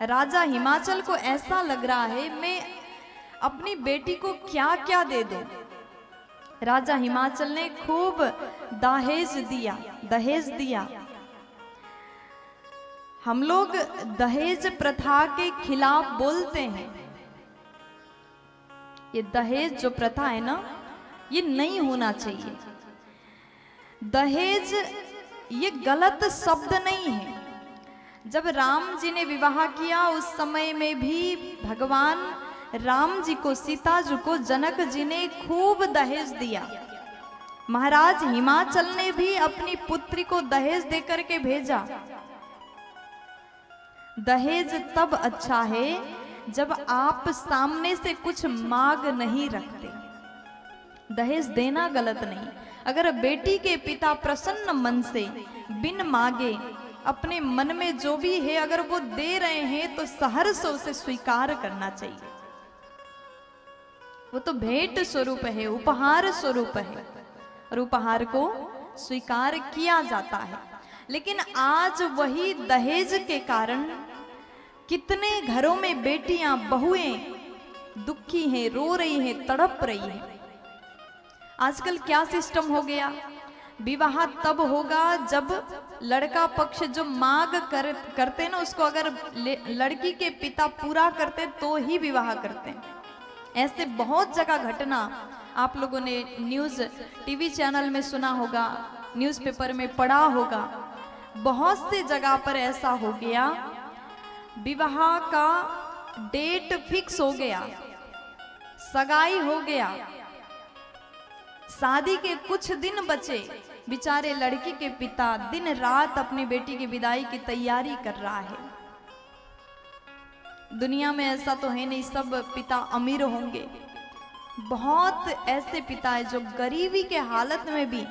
राजा हिमाचल को ऐसा लग रहा है मैं अपनी बेटी को क्या क्या दे दूं। राजा हिमाचल ने खूब दहेज दिया। हम लोग दहेज प्रथा के खिलाफ बोलते हैं। ये दहेज जो प्रथा है ना, ये नहीं होना चाहिए। दहेज ये गलत शब्द नहीं है। जब राम जी ने विवाह किया उस समय में भी भगवान राम जी को, सीता जी को जनक जी ने खूब दहेज दिया। महाराज हिमाचल ने भी अपनी पुत्री को दहेज देकर के भेजा। दहेज तब अच्छा है जब आप सामने से कुछ मांग नहीं रखते। दहेज देना गलत नहीं। अगर बेटी के पिता प्रसन्न मन से बिन मांगे अपने मन में जो भी है अगर वो दे रहे हैं तो सहर्ष उसे स्वीकार करना चाहिए। वो तो भेंट स्वरूप है, उपहार स्वरूप है और उपहार को स्वीकार किया जाता है। लेकिन आज वही दहेज के कारण कितने घरों में बेटियां, बहुएं दुखी हैं, रो रही हैं, तड़प रही हैं। आजकल क्या सिस्टम हो गया, विवाह तब होगा जब लड़का पक्ष जो मांग करते ना उसको अगर लड़की के पिता पूरा करते तो ही विवाह करते हैं। ऐसे बहुत जगह घटना आप लोगों ने न्यूज़ टीवी चैनल में सुना होगा, न्यूज़पेपर में पढ़ा होगा। बहुत से जगह पर ऐसा हो गया, विवाह का डेट फिक्स हो गया, सगाई हो गया, शादी के कुछ दिन बचे, बेचारे लड़की के पिता दिन रात अपनी बेटी की विदाई की तैयारी कर रहा है। दुनिया में ऐसा तो है नहीं सब पिता अमीर होंगे। बहुत ऐसे पिता है जो गरीबी के हालत में भी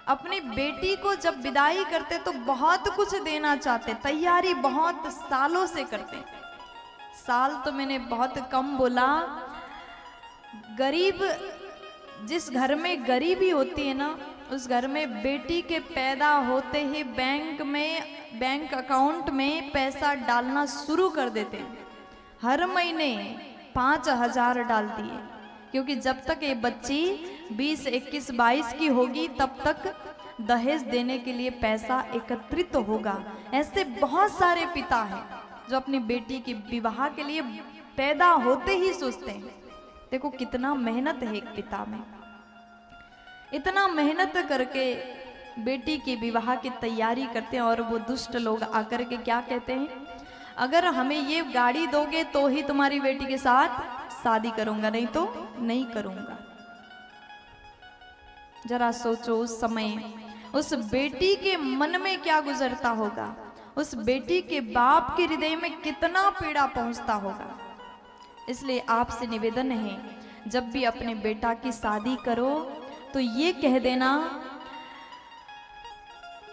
अपनी बेटी को जब विदाई करते तो बहुत कुछ देना चाहते, तैयारी बहुत सालों से करते। साल तो मैंने बहुत कम बोला। गरीब, जिस घर में गरीबी होती है ना उस घर में बेटी के पैदा होते ही बैंक अकाउंट में पैसा डालना शुरू कर देते हैं। हर महीने 5,000 डालती है, क्योंकि जब तक ये बच्ची 20, 21, 22 की होगी तब तक दहेज देने के लिए पैसा एकत्रित होगा। ऐसे बहुत सारे पिता हैं जो अपनी बेटी की विवाह के लिए पैदा होते ही सोचते हैं। देखो कितना मेहनत है एक पिता में। इतना मेहनत करके बेटी की विवाह की तैयारी करते हैं और वो दुष्ट लोग आकर के क्या कहते हैं, अगर हमें ये गाड़ी दोगे तो ही तुम्हारी बेटी के साथ शादी करूंगा, नहीं तो नहीं करूंगा। जरा सोचो उस समय उस बेटी के मन में क्या गुजरता होगा, उस बेटी के बाप के हृदय में कितना पीड़ा पहुंचता होगा। इसलिए आपसे निवेदन है, जब भी अपने बेटा की शादी करो तो ये कह देना,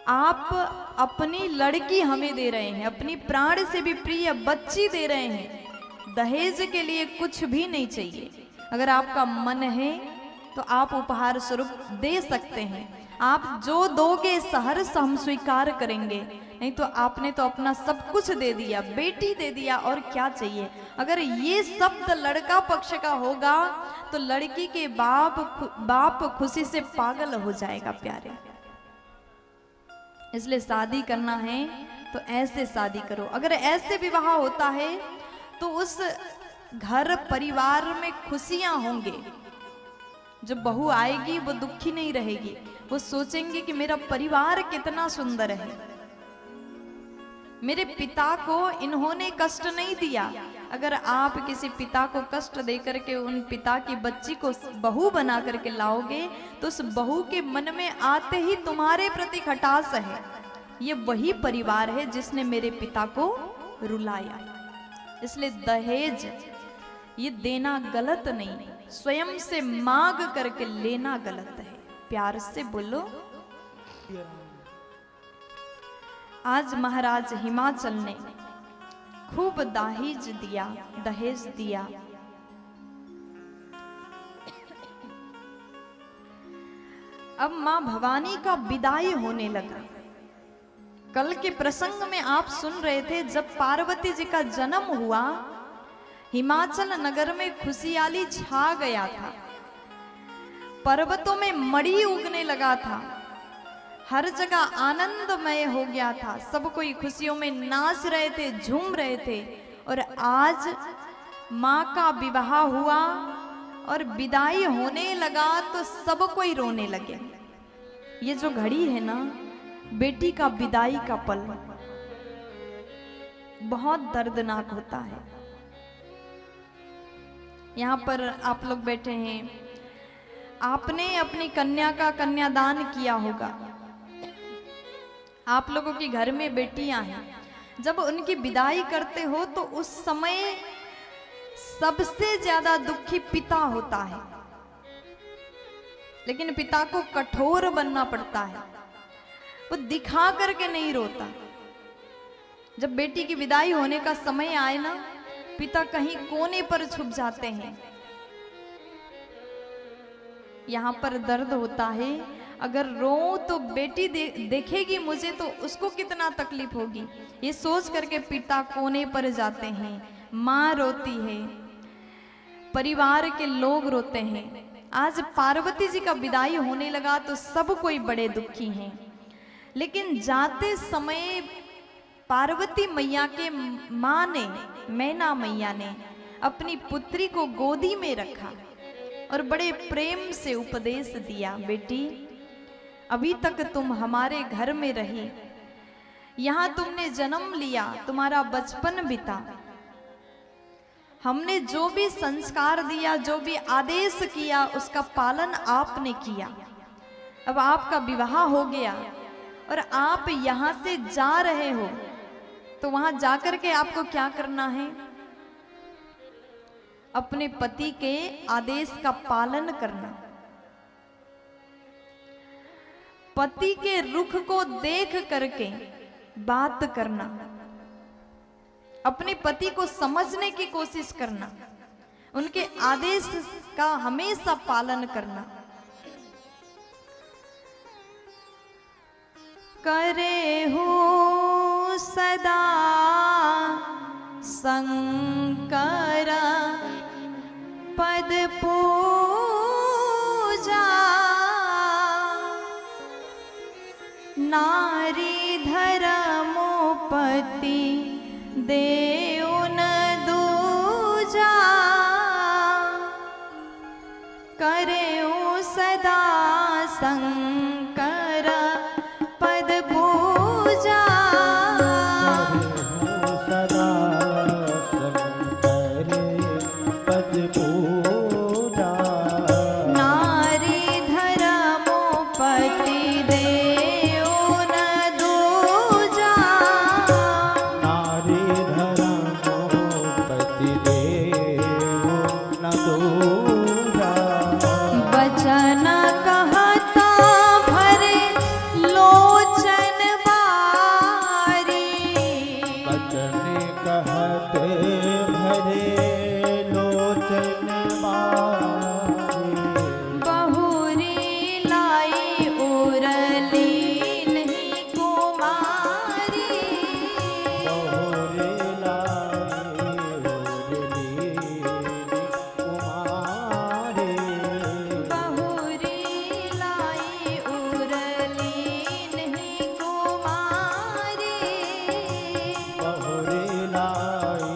आप अपनी लड़की हमें दे रहे हैं, अपनी प्राण से भी प्रिय बच्ची दे रहे हैं, दहेज के लिए कुछ भी नहीं चाहिए। अगर आपका मन है तो आप उपहार स्वरूप दे सकते हैं। आप जो दोगे सहर्ष हम स्वीकार करेंगे, नहीं तो आपने तो अपना सब कुछ दे दिया, बेटी दे दिया, और क्या चाहिए। अगर ये शब्द लड़का पक्ष का होगा तो लड़की के बाप खुशी से पागल हो जाएगा प्यारे। इसलिए शादी करना है तो ऐसे शादी करो। अगर ऐसे विवाह होता है तो उस घर परिवार में खुशियां होंगे। जो बहू आएगी वो दुखी नहीं रहेगी, वो सोचेंगे कि मेरा परिवार कितना सुंदर है, मेरे पिता को इन्होंने कष्ट नहीं दिया। अगर आप किसी पिता को कष्ट दे करके उन पिता की बच्ची को बहू बना करके लाओगे तो उस बहू के मन में आते ही तुम्हारे प्रति खटास है, ये वही परिवार है जिसने मेरे पिता को रुलाया। इसलिए दहेज ये देना गलत नहीं, स्वयं से मांग करके लेना गलत है। प्यार से बोलो। आज महाराज हिमाचल ने खूब दहेज दिया। अब मां भवानी का विदाई होने लगा। कल के प्रसंग में आप सुन रहे थे, जब पार्वती जी का जन्म हुआ, हिमाचल नगर में खुशहाली छा गया था, पर्वतों में मणि उगने लगा था, हर जगह आनंदमय हो गया था, सब कोई खुशियों में नाच रहे थे, झूम रहे थे। और आज माँ का विवाह हुआ और विदाई होने लगा तो सब कोई रोने लगे। ये जो घड़ी है ना, बेटी का विदाई का पल बहुत दर्दनाक होता है। यहाँ पर आप लोग बैठे हैं, आपने अपनी कन्या का कन्यादान किया होगा, आप लोगों के घर में बेटियां हैं, जब उनकी विदाई करते हो तो उस समय सबसे ज्यादा दुखी पिता होता है, लेकिन पिता को कठोर बनना पड़ता है, वो दिखा करके नहीं रोता। जब बेटी की विदाई होने का समय आए ना, पिता कहीं कोने पर छुप जाते हैं। यहाँ पर दर्द होता है, अगर रो तो बेटी देखेगी मुझे तो उसको कितना तकलीफ होगी, ये सोच करके पिता कोने पर जाते हैं, माँ रोती है, परिवार के लोग रोते हैं। आज पार्वती जी का विदाई होने लगा तो सब कोई बड़े दुखी हैं, लेकिन जाते समय पार्वती मैया के माँ ने, मैना मैया ने अपनी पुत्री को गोदी में रखा और बड़े प्रेम से उपदेश दिया, बेटी अभी तक तुम हमारे घर में रही, यहाँ तुमने जन्म लिया, तुम्हारा बचपन बीता, हमने जो भी संस्कार दिया, जो भी आदेश किया, उसका पालन आपने किया। अब आपका विवाह हो गया और आप यहाँ से जा रहे हो, तो वहां जाकर के आपको क्या करना है? अपने पति के आदेश का पालन करना, पति के रुख को देख करके बात करना, अपने पति को समझने की कोशिश करना, उनके आदेश का हमेशा पालन करना। करे हो सदा शंकर पद पूजा, नारी धर्मोपति देव न दूजा, करे सदा शंकर पद पूजा, सदा शंकर पद पूजा, नारी धर्मोपति देव न दूजा, नारी धर्मोपति देव न दूजा, वचन कहता भरे लोचन बारी, वचन कहते भरे लोचन बारी, बहुरी लाई उरली नहीं कुमारी, बहुरे लाई उरली कुमारी, बहुरी लाई उरली नहीं कुमारी। बहुरे लाई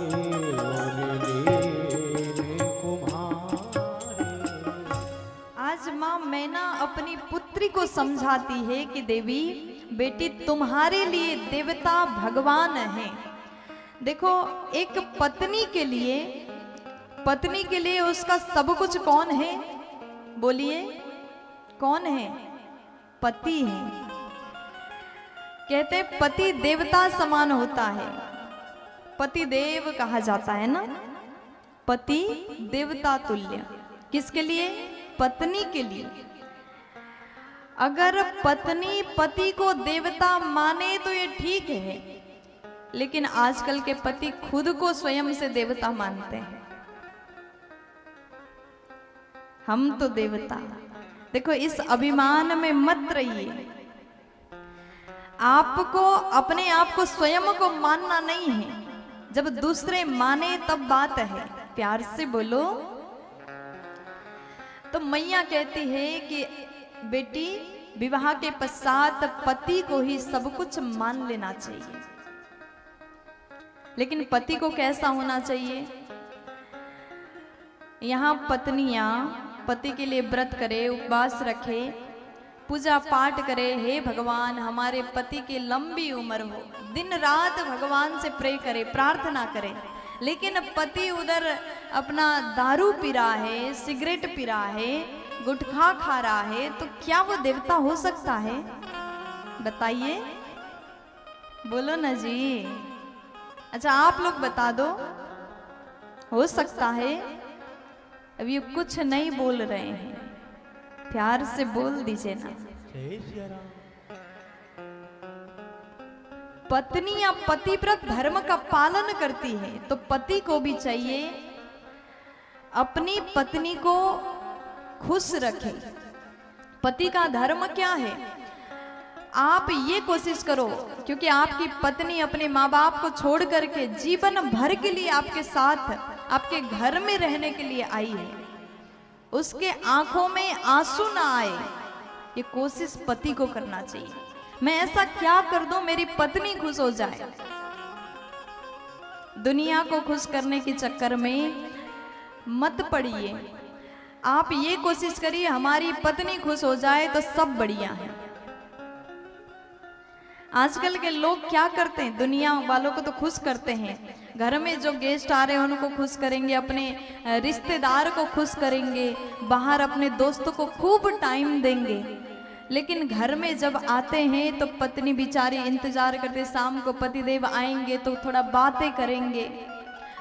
उरली कुमारी। आज माँ मैना अपनी पुत्री को समझाती है कि देवी बेटी तुम्हारे लिए देवता भगवान हैं। देखो एक पत्नी के लिए उसका सब कुछ कौन है? बोलिए कौन है? पति है। कहते पति देवता समान होता है, पति देव कहा जाता है ना, पति देवता तुल्य। किसके लिए? पत्नी के लिए। अगर पत्नी पति को देवता माने तो ये ठीक है, लेकिन आजकल के पति खुद को स्वयं से देवता मानते हैं। हम तो देवता। देखो इस अभिमान में मत रहिए। आपको अपने आप को स्वयं को मानना नहीं है, जब दूसरे माने तब बात है। प्यार से बोलो। तो मैया कहती है कि बेटी, विवाह के पश्चात पति को ही सब कुछ मान लेना चाहिए। लेकिन पति को कैसा होना चाहिए? यहाँ पत्नियां पति के लिए व्रत करे, उपवास रखे, पूजा पाठ करे, हे भगवान हमारे पति की लंबी उम्र हो, दिन रात भगवान से प्रे करे, प्रार्थना करे। लेकिन पति उधर अपना दारू पी रहा है, सिगरेट पी रहा है, गुटखा खा रहा है, तो क्या वो देवता हो सकता है? बताइए, बोलो ना जी। अच्छा आप लोग बता दो, हो सकता है? अभी कुछ नहीं बोल रहे हैं, प्यार से बोल दीजिए ना। जय सिया राम। पत्नी या पतिव्रत धर्म का पालन करती है तो पति को भी चाहिए अपनी पत्नी को खुश रखे। पति का धर्म क्या है? आप ये कोशिश करो, क्योंकि आपकी पत्नी अपने माँ बाप को छोड़ करके जीवन भर के लिए आपके साथ, आपके घर में रहने के लिए आई है, उसके आंखों में आंसू ना आए, ये कोशिश पति को करना चाहिए। मैं ऐसा क्या कर दूं मेरी पत्नी खुश हो जाए। दुनिया को खुश करने के चक्कर में मत पड़िए। आप ये कोशिश करिए हमारी पत्नी खुश हो जाए तो सब बढ़िया है। आजकल के लोग क्या करते हैं? दुनिया वालों को तो खुश करते हैं, घर में जो गेस्ट आ रहे हैं उनको खुश करेंगे, अपने रिश्तेदार को खुश करेंगे, बाहर अपने दोस्तों को खूब टाइम देंगे। लेकिन घर में जब आते हैं तो पत्नी बेचारी इंतजार करते, शाम को पतिदेव आएंगे तो थोड़ा बातें करेंगे,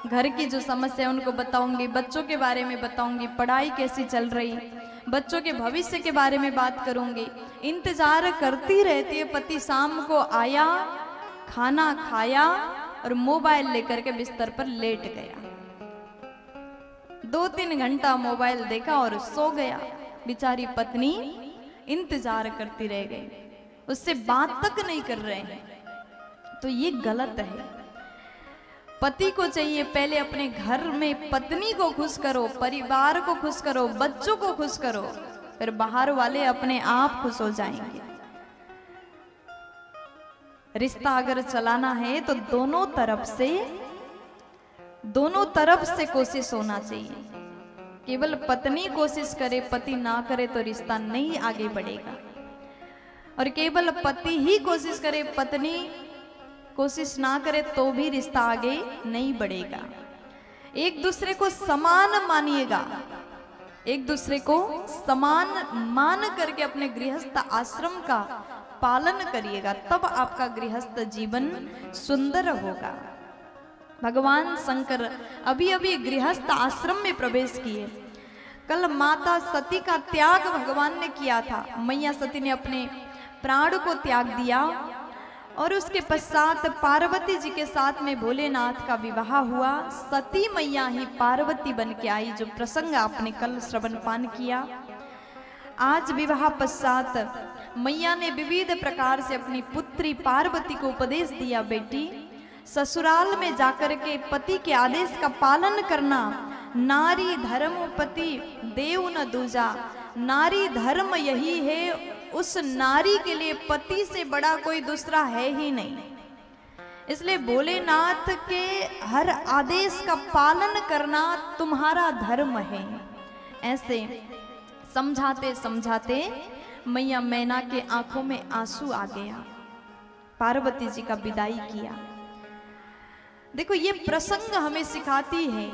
घर की जो समस्या उनको बताऊंगी, बच्चों के बारे में बताऊंगी, पढ़ाई कैसी चल रही, बच्चों के भविष्य के बारे में बात करूंगी। इंतजार करती रहती है। पति शाम को आया, खाना खाया और मोबाइल लेकर के बिस्तर पर लेट गया, 2-3 घंटा मोबाइल देखा और सो गया। बेचारी पत्नी इंतजार करती रह गई, उससे बात तक नहीं कर रहे हैं। तो ये गलत है। पति को चाहिए पहले अपने घर में पत्नी को खुश करो, परिवार को खुश करो, बच्चों को खुश करो, फिर बाहर वाले अपने आप खुश हो जाएंगे। रिश्ता अगर चलाना है तो दोनों तरफ से कोशिश होना चाहिए। केवल पत्नी कोशिश करे, पति ना करे तो रिश्ता नहीं आगे बढ़ेगा। और केवल पति ही कोशिश करे, पत्नी कोशिश ना करे तो भी रिश्ता आगे नहीं बढ़ेगा। एक दूसरे को समान मानिएगा, एक दूसरे को समान मान करके अपने गृहस्थ आश्रम का पालन करिएगा, तब आपका गृहस्थ जीवन सुंदर होगा। भगवान शंकर अभी अभी गृहस्थ आश्रम में प्रवेश किए। कल माता सती का त्याग भगवान ने किया था। मैया सती ने अपने प्राण को त्याग दिया और उसके पश्चात पार्वती जी के साथ में भोलेनाथ का विवाह हुआ। सती मैया ही पार्वती बन के आई, जो प्रसंग आपने कल श्रवण पान किया। आज विवाह पश्चात मैया ने विविध प्रकार से अपनी पुत्री पार्वती को उपदेश दिया, बेटी ससुराल में जाकर के पति के आदेश का पालन करना। नारी धर्म पति देव न दूजा, नारी धर्म यही है, उस नारी के लिए पति से बड़ा कोई दूसरा है ही नहीं। इसलिए भोलेनाथ के हर आदेश का पालन करना तुम्हारा धर्म है। ऐसे समझाते समझाते मैया मैना के आंखों में आंसू आ गया। पार्वती जी का विदाई किया। देखो ये प्रसंग हमें सिखाती है,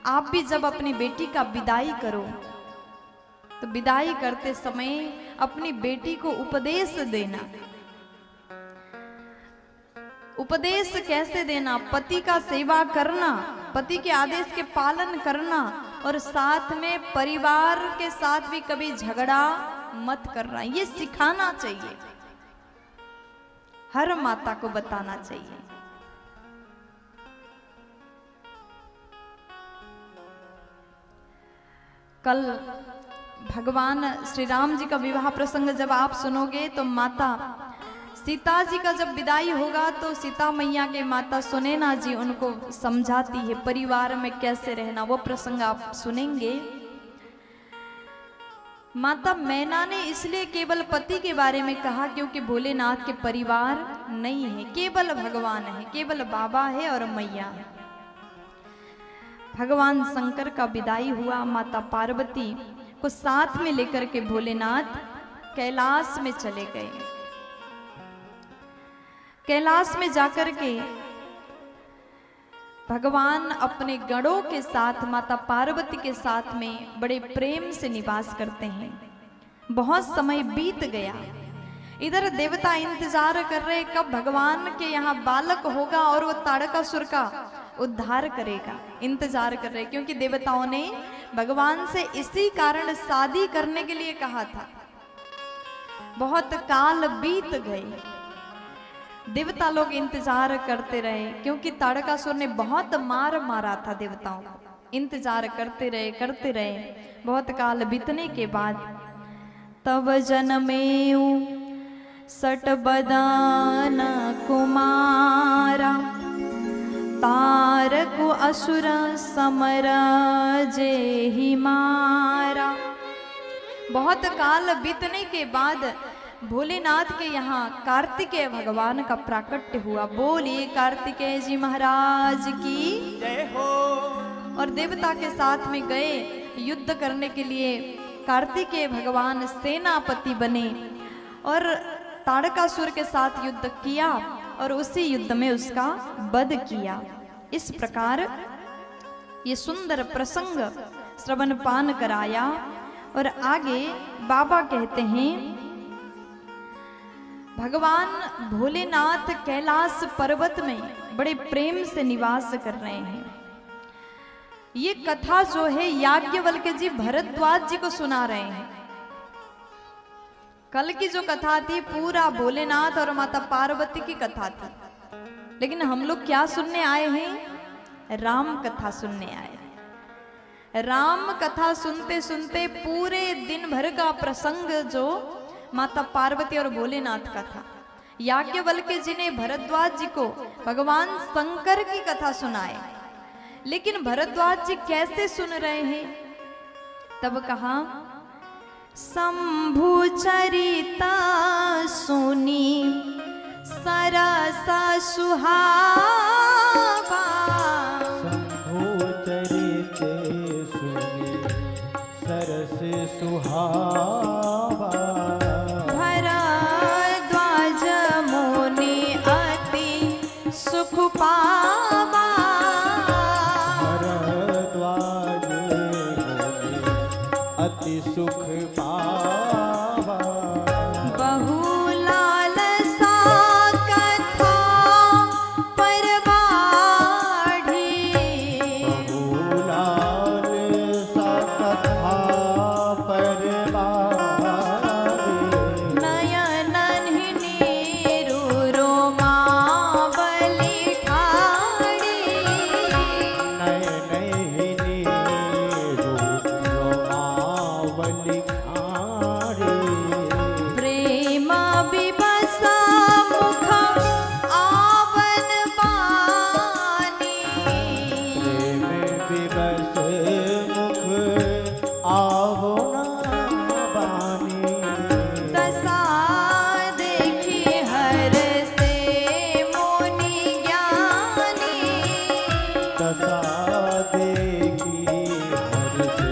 आप भी जब अपनी बेटी का विदाई करो तो विदाई करते समय अपनी बेटी को उपदेश देना। उपदेश कैसे देना? पति का सेवा करना, पति के आदेश के पालन करना, और साथ में परिवार के साथ भी कभी झगड़ा मत करना। ये सिखाना चाहिए, हर माता को बताना चाहिए। कल भगवान श्री राम जी का विवाह प्रसंग जब आप सुनोगे तो माता सीता जी का जब विदाई होगा तो सीता मैया के माता सुनैना जी उनको समझाती है परिवार में कैसे रहना, वो प्रसंग आप सुनेंगे। माता मैना ने इसलिए केवल पति के बारे में कहा क्योंकि भोलेनाथ के परिवार नहीं है, केवल भगवान है, केवल बाबा है और मैया है। भगवान शंकर का विदाई हुआ, माता पार्वती को साथ में लेकर के भोलेनाथ कैलाश में चले गए। कैलाश में जाकर के भगवान अपने गणों के साथ माता पार्वती के साथ में बड़े प्रेम से निवास करते हैं। बहुत समय बीत गया, इधर देवता इंतजार कर रहे कब भगवान के यहाँ बालक होगा और वो ताड़कासुर का उद्धार करेगा, इंतजार कर रहे, क्योंकि देवताओं ने भगवान से इसी कारण शादी करने के लिए कहा था। बहुत काल बीत गए, देवता लोग इंतजार करते रहे क्योंकि ताड़कासुर ने बहुत मार मारा था देवताओं को। इंतजार करते रहे। बहुत काल बीतने के बाद तब जनमेऊ सटबदन कुमारा तारक असुर समर जेहि मारा। बहुत काल बीतने के बाद भोलेनाथ के यहाँ कार्तिकेय भगवान का प्राकट्य हुआ। बोलिए कार्तिकेय जी महाराज की जय हो। और देवता के साथ में गए युद्ध करने के लिए। कार्तिकेय भगवान सेनापति बने और ताड़कासुर के साथ युद्ध किया और उसी युद्ध में उसका वध किया। इस प्रकार ये सुंदर प्रसंग श्रवण पान कराया। और आगे बाबा कहते हैं भगवान भोलेनाथ कैलाश पर्वत में बड़े प्रेम से निवास कर रहे हैं। ये कथा जो है याज्ञवल्क्य जी भरद्वाज जी को सुना रहे हैं। कल की जो कथा थी पूरा भोलेनाथ और माता पार्वती की कथा थी, लेकिन हम लोग क्या सुनने आए हैं? राम कथा सुनने आए। राम कथा सुनते सुनते पूरे दिन भर का प्रसंग जो माता पार्वती और भोलेनाथ का था, याज्ञवल्क्य जी ने भरद्वाज जी को भगवान शंकर की कथा सुनाए। लेकिन भरद्वाज जी कैसे सुन रहे हैं? तब कहा शंभु चरिता सुनी सरसा सुहावा। शंभु चरिते सुनी सरस सुहावा। भरद्वाज मुनि अति सुख पावा। भरद्वाज मुनि अति सुख पावा। बहुलालसा कथा परवाढ़ी। बहुलाल सा कथा परवारी। नयनन नीरु रोमावली ठाड़ी। नयनहिनी रूप रोमावली ठाड़ी। प्रेम विवसा मुख आवन बानी। प्रेम विवश मुख आवना बानी। दशा देखी हर से मुनि ज्ञानी। दशा देखी हर से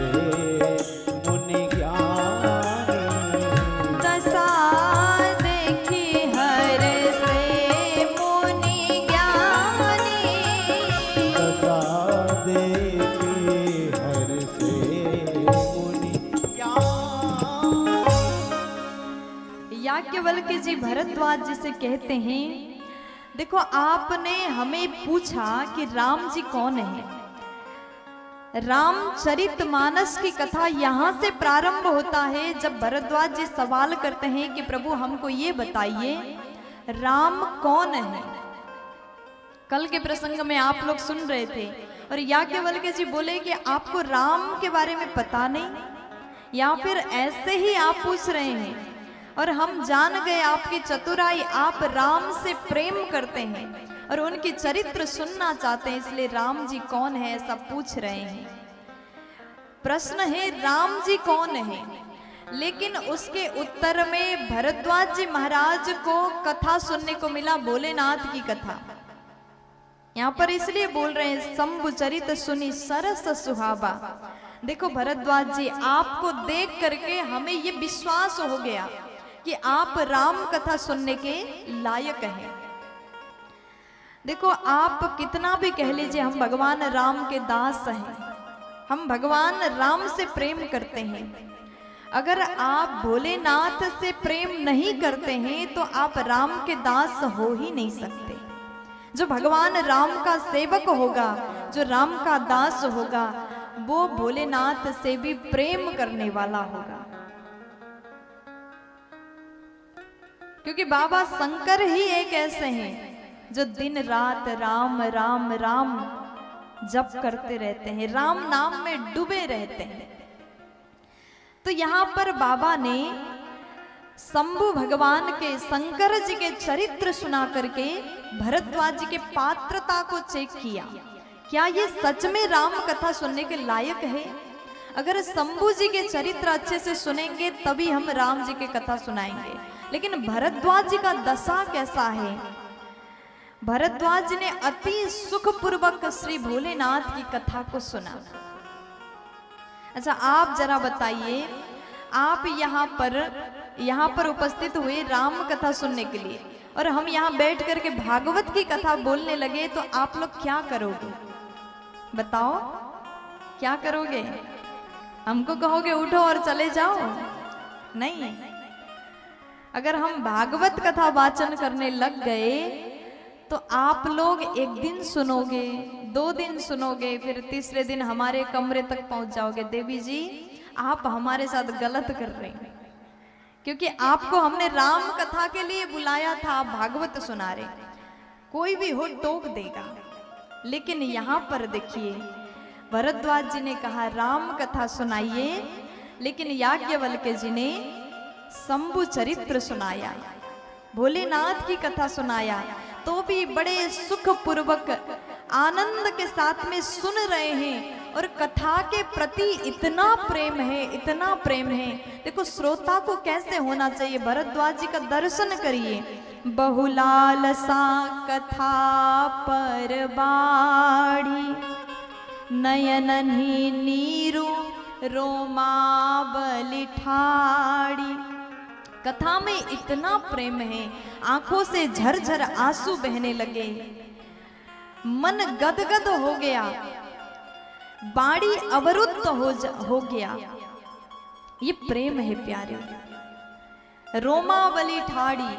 मुनि ज्ञानी। दशा देखी हर से मुनि ज्ञानी। दशा देखी हर से मुनि ज्ञानी। याज्ञवल्क्य जी भरद्वाज जी से कहते हैं देखो आपने हमें पूछा कि राम जी कौन है। रामचरितमानस की कथा यहाँ से प्रारंभ होता है जब भरद्वाज जी सवाल करते हैं कि प्रभु हमको ये बताइए राम कौन है। कल के प्रसंग में आप लोग सुन रहे थे और याज्ञवल्क्य जी बोले कि आपको राम के बारे में पता नहीं, या फिर ऐसे ही आप पूछ रहे हैं। और हम जान गए आपकी चतुराई, आप राम से प्रेम करते हैं और उनकी चरित्र सुनना चाहते हैं, इसलिए राम जी कौन है ऐसा पूछ रहे हैं। प्रश्न है राम जी कौन है, लेकिन उसके उत्तर में भरद्वाज जी महाराज को कथा सुनने को मिला, भोलेनाथ की कथा। यहाँ पर इसलिए बोल रहे हैं शंभु चरित सुनी सरस सुहावा। देखो भरद्वाज जी, आपको देख करके हमें ये विश्वास हो गया कि आप राम कथा सुनने के लायक हैं। देखो आप कितना भी कह लीजिए हम भगवान राम के दास हैं, हम भगवान राम से प्रेम करते हैं। अगर आप भोलेनाथ से प्रेम नहीं करते हैं तो आप राम के दास हो ही नहीं सकते। जो भगवान राम का सेवक होगा, जो राम का दास होगा, वो भोलेनाथ से भी प्रेम करने वाला होगा। क्योंकि बाबा शंकर ही एक ऐसे हैं जो दिन रात राम राम राम जप करते रहते हैं, राम नाम में डूबे रहते हैं। तो यहाँ पर बाबा ने शंभु भगवान के, शंकर जी के चरित्र सुना करके भरद्वाज जी के पात्रता को चेक किया, क्या ये सच में राम कथा सुनने के लायक है। अगर शंभु जी के चरित्र अच्छे से सुनेंगे तभी हम राम जी की कथा सुनाएंगे। लेकिन भरद्वाज जी का दशा कैसा है, भरद्वाज जी ने अति सुखपूर्वक श्री भोलेनाथ की कथा को सुना। अच्छा आप जरा बताइए, आप यहाँ पर उपस्थित हुए राम कथा सुनने के लिए, और हम यहाँ बैठ करके भागवत की कथा बोलने लगे तो आप लोग क्या करोगे? बताओ क्या करोगे? हमको कहोगे उठो और चले जाओ? नहीं। अगर हम भागवत कथा वाचन करने लग गए तो आप लोग एक दिन सुनोगे, 2 दिन सुनोगे, फिर तीसरे दिन हमारे कमरे तक पहुंच जाओगे, देवी जी आप हमारे साथ गलत कर रहे हैं, क्योंकि आपको हमने राम कथा के लिए बुलाया था, आप भागवत सुना रहे। कोई भी हो टोक देगा। लेकिन यहाँ पर देखिए भरद्वाज जी ने कहा राम कथा सुनाइए, लेकिन याज्ञवल्क्य जी ने शंभु चरित्र सुनाया, भोलेनाथ की कथा सुनाया, तो भी बड़े सुख पूर्वक आनंद के साथ में सुन रहे हैं। और कथा के प्रति इतना प्रेम है, इतना प्रेम है। देखो श्रोता को कैसे होना चाहिए, भरद्वाज जी का दर्शन करिए। बहुलाल सा कथा पर बाड़ी, नयनहि नीरु रोमावली ठाड़ी। कथा में इतना प्रेम है, आंखों से झरझर आंसू बहने लगे, मन गदगद हो गया, बाड़ी अवरुद्ध हो गया। ये प्रेम है प्यारे। रोमावली ठाड़ी,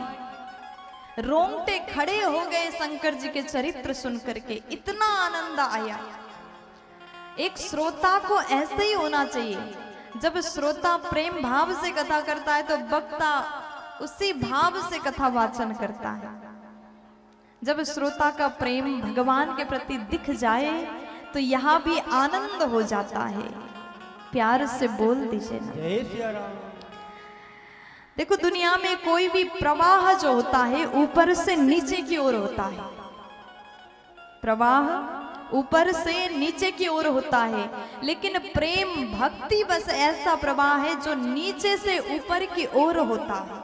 रोंगटे खड़े हो गए शंकर जी के चरित्र सुन करके, इतना आनंद आया। एक श्रोता को ऐसे ही होना चाहिए। जब श्रोता प्रेम भाव से कथा करता है तो वक्ता उसी भाव से कथा वाचन करता है। जब श्रोता का प्रेम भगवान के प्रति दिख जाए तो यहाँ भी आनंद हो जाता है। प्यार से बोल दीजिए ना, जय सिया राम। देखो दुनिया में कोई भी प्रवाह जो होता है ऊपर से नीचे की ओर होता है। प्रवाह ऊपर से नीचे की ओर होता है, लेकिन प्रेम भक्ति बस ऐसा प्रवाह है जो नीचे से ऊपर की ओर होता है।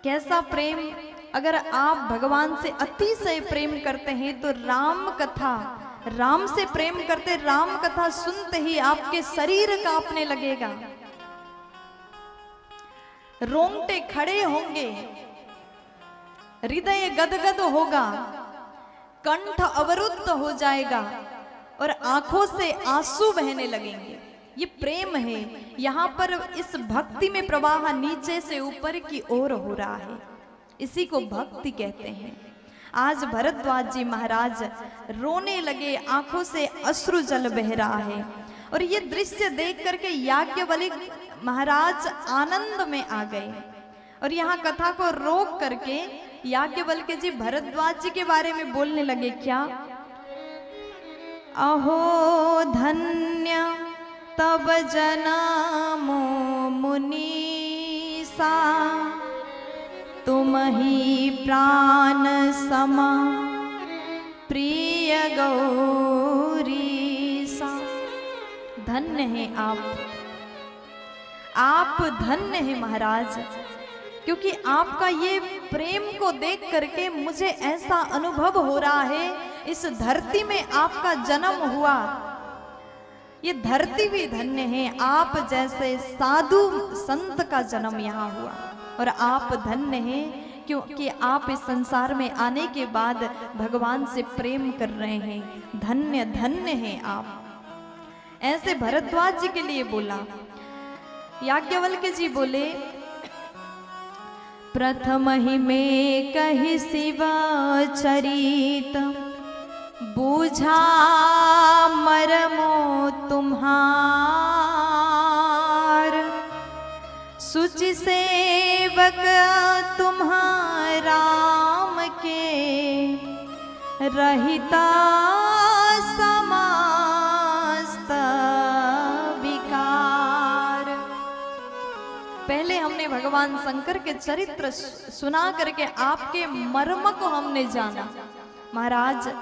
कैसा प्रेम? अगर आप भगवान से अतिशय प्रेम करते हैं तो राम कथा, राम से प्रेम करते, राम कथा सुनते ही आपके शरीर कांपने लगेगा, रोंगटे खड़े होंगे, हृदय गदगद होगा, कंठ अवरुद्ध हो जाएगा और आंखों से आंसू बहने लगेंगे। ये प्रेम है। यहाँ पर इस भक्ति में प्रवाह नीचे से ऊपर की ओर हो रहा है, इसी को भक्ति कहते हैं। आज भरद्वाज जी महाराज रोने लगे, आंखों से अश्रु जल बह रहा है। और ये दृश्य देख करके याज्ञवल्क्य महाराज आनंद में आ गए और यहाँ कथा को रोक करके याज्ञवल्क्य जी भरद्वाज जी के बारे में बोलने लगे। क्या? अहो धन्य तब जन्मो मुनीसा, तुम ही प्राण समा प्रिय गौरीसा। धन्य है आप धन्य है महाराज, क्योंकि आपका ये प्रेम को देख करके मुझे ऐसा अनुभव हो रहा है इस धरती में आपका जन्म हुआ। ये धरती भी धन्य है, आप जैसे साधु संत का जन्म यहाँ हुआ। और आप धन्य हैं क्योंकि आप इस संसार में आने के बाद भगवान से प्रेम कर रहे हैं। धन्य धन्य हैं आप। ऐसे भरद्वाज जी के लिए बोला। याज्ञवल्क्य जी बोले, प्रथम ही में कही शिव चरित, बूझा मरमो तुम्हार, सुचि सेवक तुम्हारा राम के, रहिता समस्त विकार। पहले हमने भगवान शंकर के चरित्र सुना करके आपके मर्म को हमने जाना। महाराज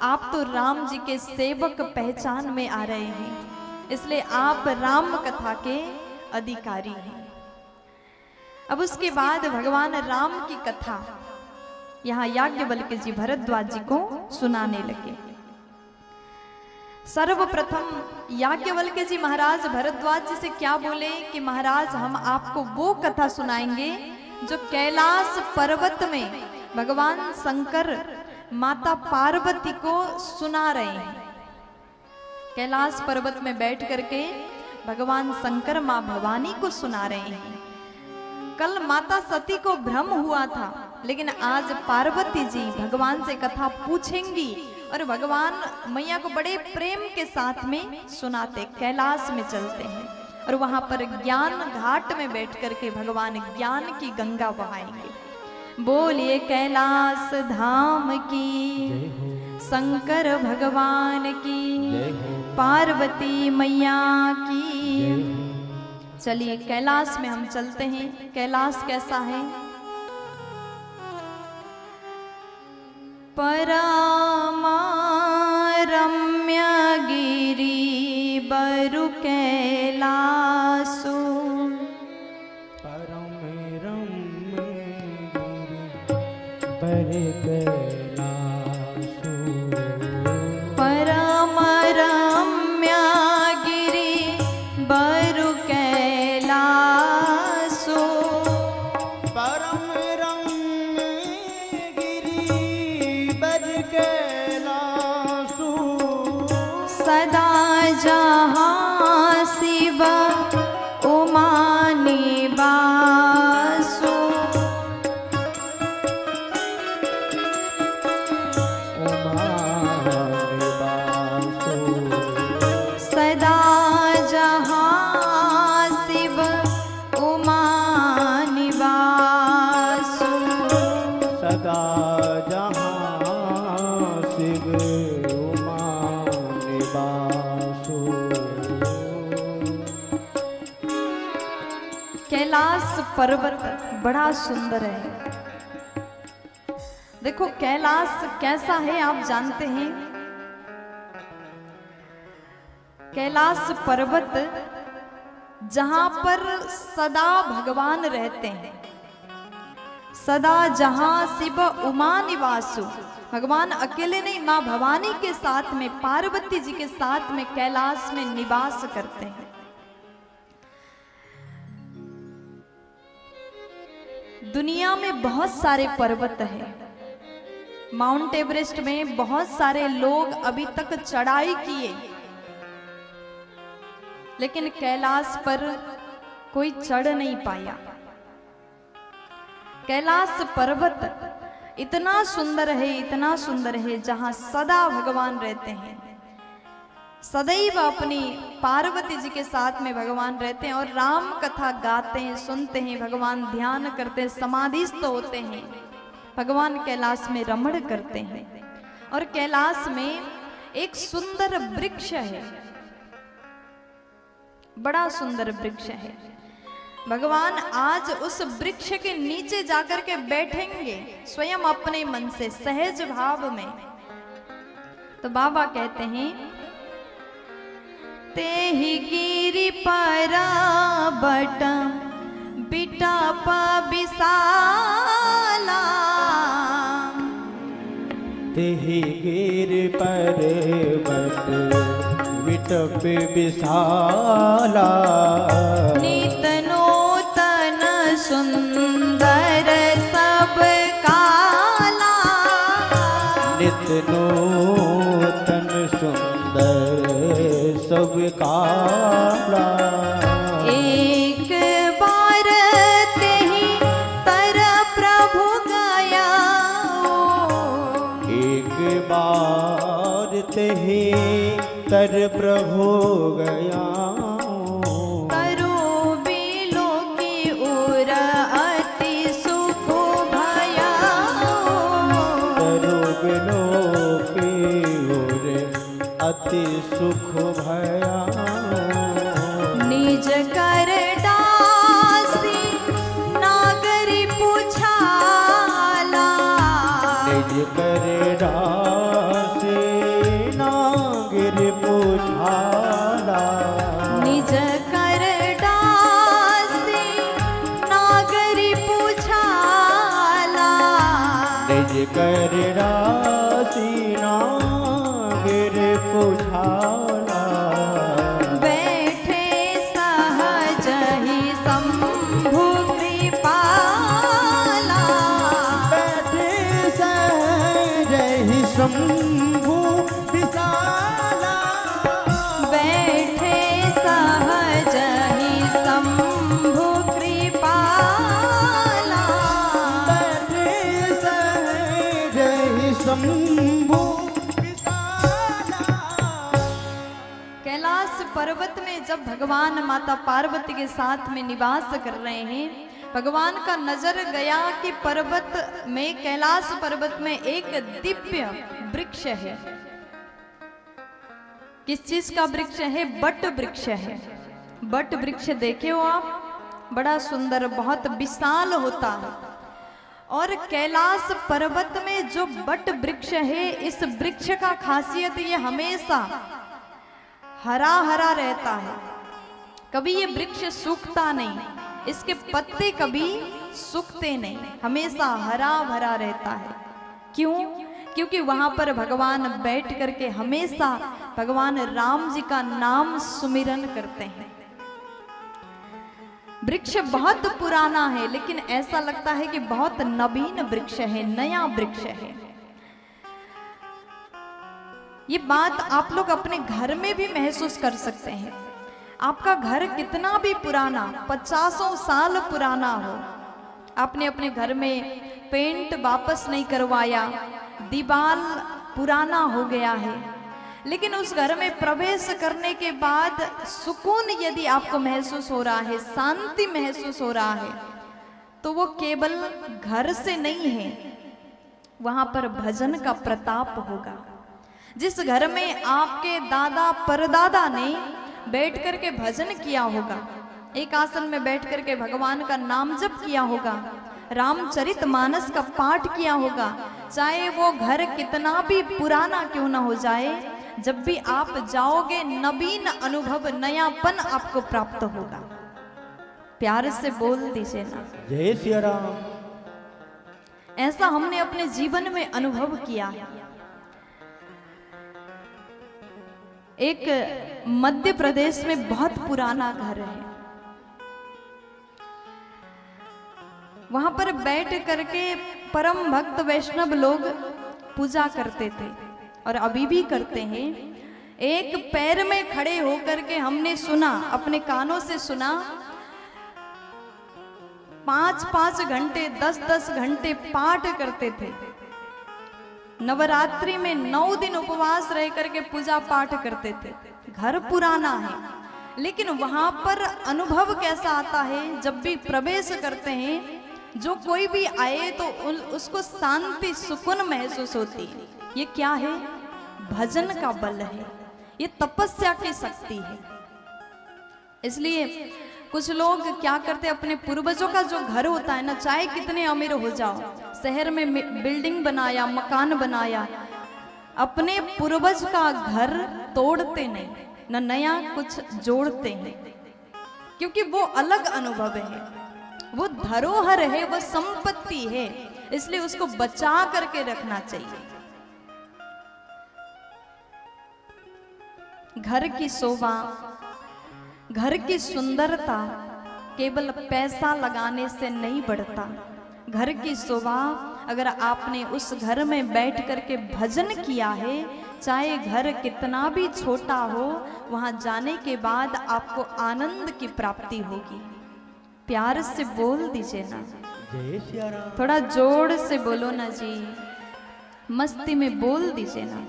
आप तो राम जी के सेवक पहचान में आ रहे हैं, इसलिए आप राम कथा के अधिकारी हैं। अब उसके बाद भगवान राम की कथा यहाँ याज्ञवल्क्य जी भरद्वाज जी को सुनाने लगे। सर्वप्रथम याज्ञवल्क्य जी महाराज भरद्वाज जी से क्या बोले कि महाराज हम आपको वो कथा सुनाएंगे जो कैलाश पर्वत में भगवान शंकर माता पार्वती को सुना रहे हैं। कैलाश पर्वत में बैठ करके भगवान शंकर माँ भवानी को सुना रहे हैं। कल माता सती को भ्रम हुआ था, लेकिन आज पार्वती जी भगवान से कथा पूछेंगी और भगवान मैया को बड़े प्रेम के साथ में सुनाते। कैलाश में चलते हैं और वहां पर ज्ञान घाट में बैठ करके भगवान ज्ञान की गंगा बहाएंगे। बोलिए कैलाश धाम की, शंकर भगवान की, पार्वती मैया की। चलिए कैलाश में हम चलते हैं। कैलाश कैसा है? परमारम्य गिरि बरु कैलासु, परम रम्य गिरि कैलासु, परम रम्य गिरि बरु कैलासु, परम रम्य गिरि बरु कैलासु, सदा जहाँ शिव उमा निवासु, सदा जहाँ शिव उमा निवासु, सदा जहाँ शिव उमा निवासु। कैलाश पर्वत बड़ा सुंदर है। देखो कैलाश कैसा है आप जानते हैं? कैलाश पर्वत जहां पर सदा भगवान रहते हैं, सदा जहां शिव उमा निवासु, भगवान अकेले नहीं माँ भवानी के साथ में, पार्वती जी के साथ में कैलाश में निवास करते हैं। दुनिया में बहुत सारे पर्वत हैं। माउंट एवरेस्ट में बहुत सारे लोग अभी तक चढ़ाई किए, लेकिन कैलाश पर कोई चढ़ नहीं पाया। कैलाश पर्वत इतना सुंदर है, इतना सुंदर है, जहां सदा भगवान रहते हैं। सदैव अपनी पार्वती जी के साथ में भगवान रहते हैं और राम कथा गाते हैं, सुनते हैं, भगवान ध्यान करते हैं, समाधिस्थ होते हैं, भगवान कैलाश में रमण करते हैं। और कैलाश में एक सुंदर वृक्ष है, बड़ा सुंदर वृक्ष है। भगवान आज उस वृक्ष के नीचे जाकर के बैठेंगे स्वयं अपने मन से सहज भाव में। तो बाबा कहते हैं ते ही गिरि पर्वत बिटप विशाला, तेहि गिरि पर्वत बिटप विशाला, नित नूतन सुंदर सब काला, नित नूतन सुंदर सब काला, एक बार तेहि तर प्रभु गया, एक बार तेहि तर प्रभु गया, करो बिलो की उर अति सुख भया, करो बिलो की ओर अति सुख भया, निज कर दासी नागरी पूछाला, निज कर दासी नागिर पूछाला, निज कर दासी नागरी पूछाला, निज कर दासी नागिर पूछाला, बैठे सहज ही शंभु कृपाला, बैठे सहज ही शंभु विशाला, बैठे सहज ही शंभु कृपाला, बैठे सहज ही शंभु विशाला। कैलाश पर्वत में जब भगवान माता पार्वती के साथ में निवास कर रहे हैं, भगवान का नजर गया कि पर्वत में, कैलाश पर्वत में एक दिव्य वृक्ष है। किस चीज का वृक्ष है? बट वृक्ष है। बट वृक्ष देखे हो आप? बड़ा सुंदर, बहुत विशाल होता है। और कैलाश पर्वत में जो बट वृक्ष है, इस वृक्ष का खासियत ये हमेशा हरा हरा रहता है। कभी ये वृक्ष सूखता नहीं, इसके पत्ते कभी सूखते नहीं, हमेशा हरा भरा रहता है। क्यों? क्योंकि वहां पर भगवान बैठ करके हमेशा भगवान राम जी का नाम सुमिरन करते हैं। वृक्ष बहुत पुराना है, लेकिन ऐसा लगता है कि बहुत नवीन वृक्ष है, नया वृक्ष है। ये बात आप लोग अपने घर में भी महसूस कर सकते हैं। आपका घर कितना भी पुराना, 50 साल पुराना हो, आपने अपने घर में पेंट वापस नहीं करवाया, दीवार पुराना हो गया है, लेकिन उस घर में प्रवेश करने के बाद सुकून यदि आपको महसूस हो रहा है, शांति महसूस हो रहा है, तो वो केवल घर से नहीं है, वहां पर भजन का प्रताप होगा। जिस घर में आपके दादा परदादा ने बैठ करके भजन किया होगा, एक आसन में बैठ करके भगवान का नाम जप किया होगा, रामचरितमानस का पाठ किया होगा, चाहे वो घर कितना भी पुराना क्यों ना हो जाए, जब भी आप जाओगे नवीन अनुभव, नयापन आपको प्राप्त होगा। प्यार से बोल दीजिए ना, जय श्री राम। ऐसा हमने अपने जीवन में अनुभव किया है। एक मध्य प्रदेश में बहुत पुराना घर है, वहां पर बैठ करके परम भक्त वैष्णव लोग पूजा करते थे और अभी भी करते हैं। एक पैर में खड़े होकर के हमने सुना, अपने कानों से सुना, 5-5 घंटे 10-10 घंटे पाठ करते थे। नवरात्रि में 9 दिन उपवास रह करके पूजा पाठ करते थे। घर पुराना है, लेकिन वहां पर अनुभव कैसा आता है, जब भी प्रवेश करते हैं, जो कोई भी आए तो उसको शांति सुकून महसूस होती है। ये क्या है? भजन का बल है, ये तपस्या की शक्ति है। इसलिए कुछ लोग क्या करते, अपने पूर्वजों का जो घर होता है ना, चाहे कितने अमीर हो जाओ, शहर में बिल्डिंग बनाया, मकान बनाया, अपने पूर्वज का घर तोड़ते नहीं, न नया कुछ जोड़ते हैं, क्योंकि वो अलग अनुभव है, वो धरोहर है, वो संपत्ति है, इसलिए उसको बचा करके रखना चाहिए। घर की शोभा, घर की सुंदरता केवल पैसा लगाने से नहीं बढ़ता। घर की शोभा, अगर आपने उस घर में बैठ करके भजन किया है, चाहे घर कितना भी छोटा हो, वहां जाने के बाद आपको आनंद की प्राप्ति होगी। प्यार से बोल दीजिए ना, जय सिया राम। थोड़ा जोर से बोलो ना जी, मस्ती में बोल दीजिए ना।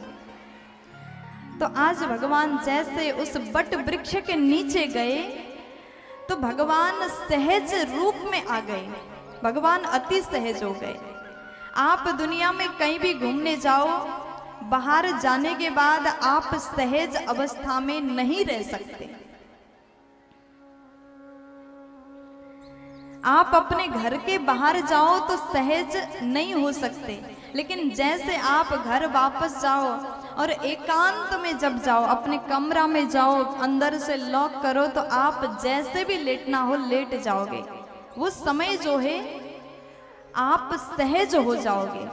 तो आज भगवान जैसे उस बट वृक्ष के नीचे गए तो भगवान सहज रूप में आ गए, भगवान अति सहज हो गए। आप दुनिया में कहीं भी घूमने जाओ, बाहर जाने के बाद आप सहज अवस्था में नहीं रह सकते। आप अपने घर के बाहर जाओ तो सहज नहीं हो सकते, लेकिन जैसे आप घर वापस जाओ और एकांत में जब जाओ, अपने कमरा में जाओ, अंदर से लॉक करो, तो आप जैसे भी लेटना हो लेट जाओगे। वो समय जो है आप सहज हो जाओगे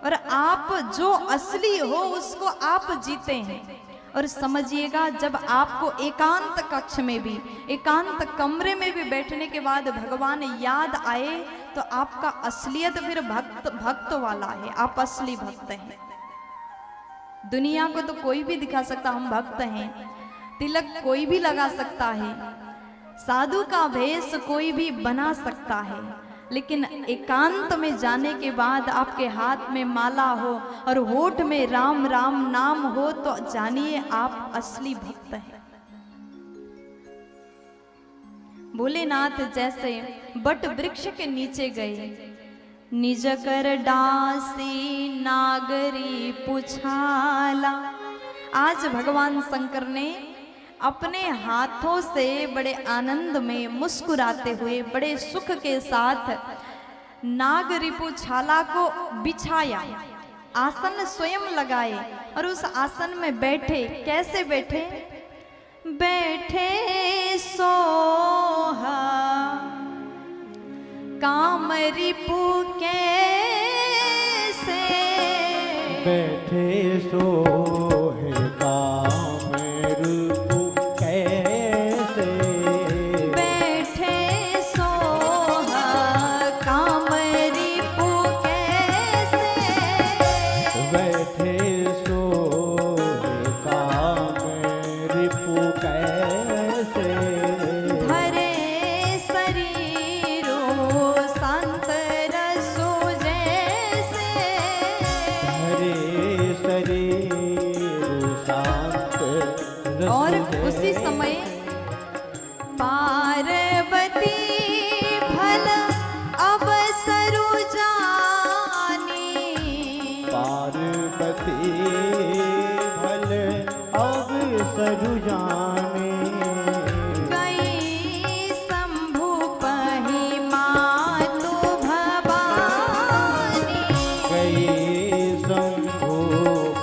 और आप जो असली हो उसको आप जीते हैं। और समझिएगा, जब आपको एकांत कक्ष में भी, एकांत कमरे में भी बैठने के बाद भगवान याद आए तो आपका असलियत फिर भक्त वाला है, आप असली भक्त हैं। दुनिया को तो कोई भी दिखा सकता हम भक्त हैं, तिलक कोई भी लगा सकता है, साधु का भेष कोई भी बना सकता है, लेकिन एकांत में जाने के बाद आपके हाथ में माला हो और होठ में राम राम नाम हो तो जानिए आप असली भक्त हैं। भोलेनाथ जैसे बट वृक्ष के नीचे गए, निज कर डासी नागरी पुछाला। आज भगवान शंकर ने अपने हाथों से बड़े आनंद में मुस्कुराते हुए, बड़े सुख के साथ नाग रिपु छाला को बिछाया, आसन स्वयं लगाए और उस आसन में बैठे। कैसे बैठे? बैठे सोहा काम रिपु कैसे, बैठे सोहे काम रिपु कैसे, बैठे सोहा काम रिपु कैसे, बैठे सोहे काम रिपु कैसे, हरे शरीरो संत रसो जैसे, हरे शरीर शांत रस और उसी समय पार्वती भल अवसरु जानी, पार्वती भल अवसरु जाने, गई शंभु पहि मातु भवानी, गई शंभु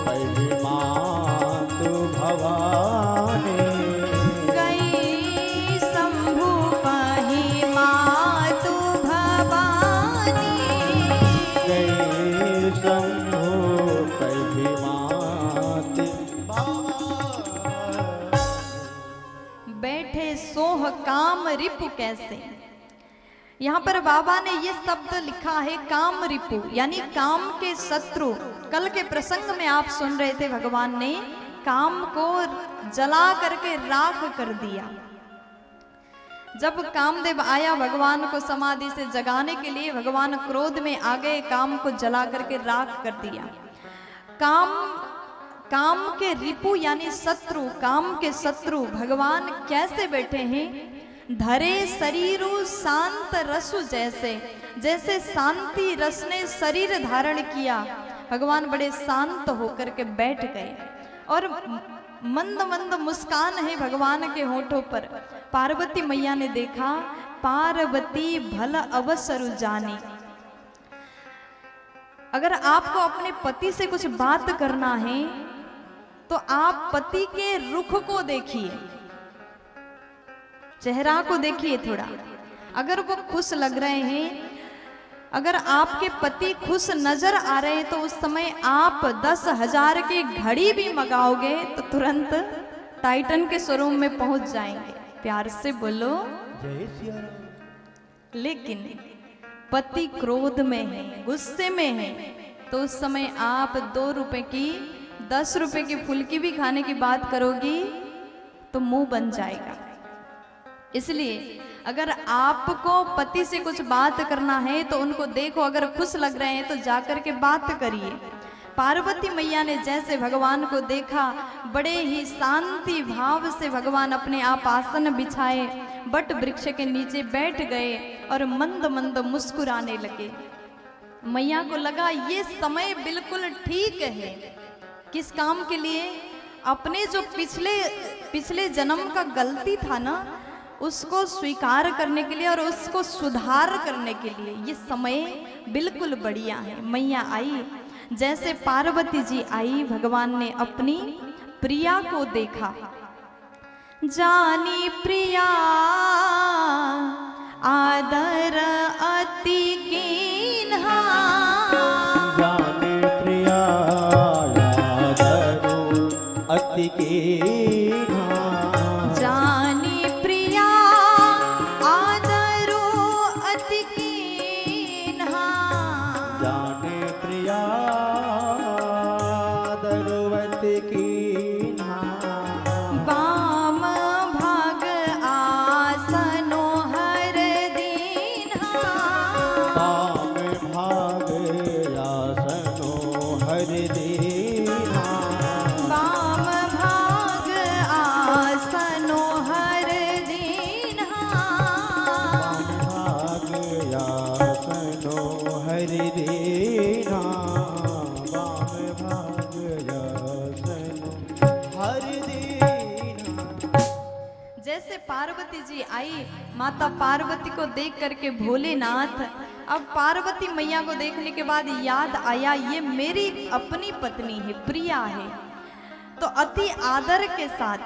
परिमात भवानी, गई शंभु पहि मातु भवानी, गई शंभु परिमात बैठे सोह काम रिपु कैसे। यहाँ पर बाबा ने ये शब्द लिखा है काम रिपु, यानी काम के शत्रु। कल के प्रसंग में आप सुन रहे थे, भगवान ने काम को जला करके राख कर दिया। जब कामदेव आया भगवान को समाधि से जगाने के लिए, भगवान क्रोध में आ गए, काम को जला करके राख कर दिया। काम के रिपु यानी शत्रु, काम के शत्रु भगवान कैसे बैठे हैं? धरे शरीरु शांत रसु जैसे, जैसे शांति रस ने शरीर धारण किया, भगवान बड़े शांत होकर के बैठ गए और मंद मंद मुस्कान है भगवान के होठों पर। पार्वती मैया ने देखा, पार्वती भल अवसर जाने। अगर आपको अपने पति से कुछ बात करना है तो आप पति के रुख को देखिए, चेहरा को देखिए थोड़ा। अगर वो खुश लग रहे हैं, अगर आपके पति खुश नजर आ रहे हैं, तो उस समय आप 10,000 की घड़ी भी मंगाओगे तो तुरंत टाइटन के शोरूम में पहुंच जाएंगे। प्यार से बोलो जय सिया राम। लेकिन पति क्रोध में है, गुस्से में है, तो उस समय आप 2 रुपए की 10 रुपए की फुल्की भी खाने की बात करोगी तो मुंह बन जाएगा। इसलिए अगर आपको पति से कुछ बात करना है तो उनको देखो, अगर खुश लग रहे हैं तो जाकर के बात करिए। पार्वती मैया ने जैसे भगवान को देखा, बड़े ही शांति भाव से भगवान अपने आप आसन बिछाए बट वृक्ष के नीचे बैठ गए और मंद मंद मुस्कुराने लगे। मैया को लगा ये समय बिल्कुल ठीक है। किस काम के लिए? अपने जो पिछले जन्म का गलती था ना, उसको स्वीकार करने के लिए और उसको सुधार करने के लिए ये समय बिल्कुल बढ़िया है। मैया आई, जैसे पार्वती जी आई, भगवान ने अपनी प्रिया को देखा। जानी प्रिया आदर अति कीन्हा, जाने प्रिया आदर अति कीन्हा, जानी प्रिया आदरो अति कीन्हा, जाने प्रिया आदर अति कीन्हा, बाम भाग आसनो हर दीन्हा, बाम भाग आसनो हर दीन्हा, बाम भाग आसनो हर दीन्हा, भाग आसनो हर दीन्हा, बाम भाग आसनो हर दीन्हा। जैसे पार्वती जी आई, माता पार्वती को देख करके भोलेनाथ, अब पार्वती मैया को देखने के बाद याद आया ये मेरी अपनी पत्नी है, प्रिया है। तो अति आदर के साथ,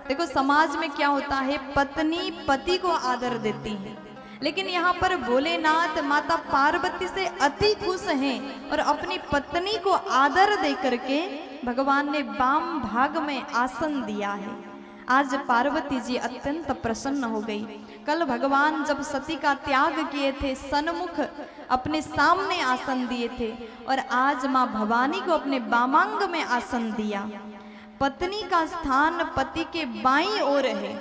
देखो समाज में क्या होता है, पत्नी पति को आदर देती है, लेकिन यहाँ पर भोलेनाथ माता पार्वती से अति खुश हैं और अपनी पत्नी को आदर दे करके भगवान ने वाम भाग में आसन दिया है। आज पार्वती जी अत्यंत प्रसन्न हो गई। कल भगवान जब सती का त्याग किए थे, सन्मुख अपने सामने आसन दिए थे, और आज माँ भवानी को अपने वामांग में आसन दिया। पत्नी का स्थान पति के बाईं ओर है।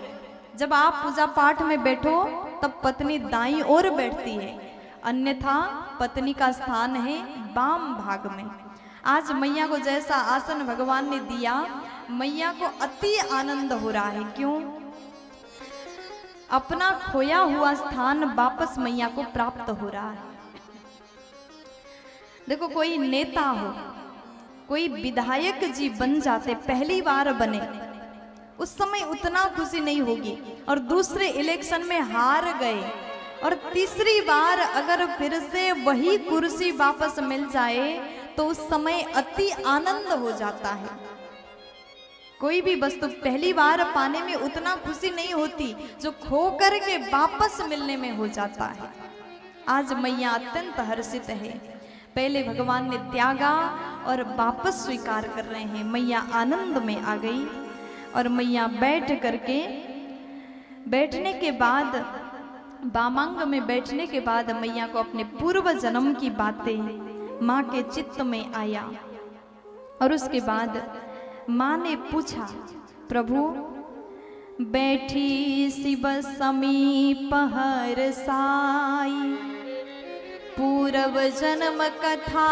जब आप पूजा पाठ में बैठो तब पत्नी दाईं ओर बैठती है, अन्यथा पत्नी का स्थान है वाम भाग में। आज मैया को जैसा आसन भगवान ने दिया, मैया को अति आनंद हो रहा है। क्यों? अपना खोया हुआ स्थान वापस मैया को प्राप्त हो रहा है। देखो, कोई नेता हो, कोई विधायक जी बन जाते, पहली बार बने, उस समय उतना खुशी नहीं होगी, और दूसरे इलेक्शन में हार गए और तीसरी बार अगर फिर से वही कुर्सी वापस मिल जाए तो उस समय अति आनंद हो जाता है। कोई भी वस्तु पहली बार पाने में उतना खुशी नहीं होती जो खो कर के वापस मिलने में हो जाता है। आज मैया अत्यंत हर्षित है। पहले भगवान ने त्यागा और वापस स्वीकार कर रहे हैं। मैया आनंद में आ गई और मैया बैठने के बाद, वामांग में बैठने के बाद मैया को अपने पूर्व जन्म की बातें माँ के चित्त में आया। और उसके बाद माँ ने पूछा, प्रभु बैठी शिव समीप हर साई, पूर्व जन्म कथा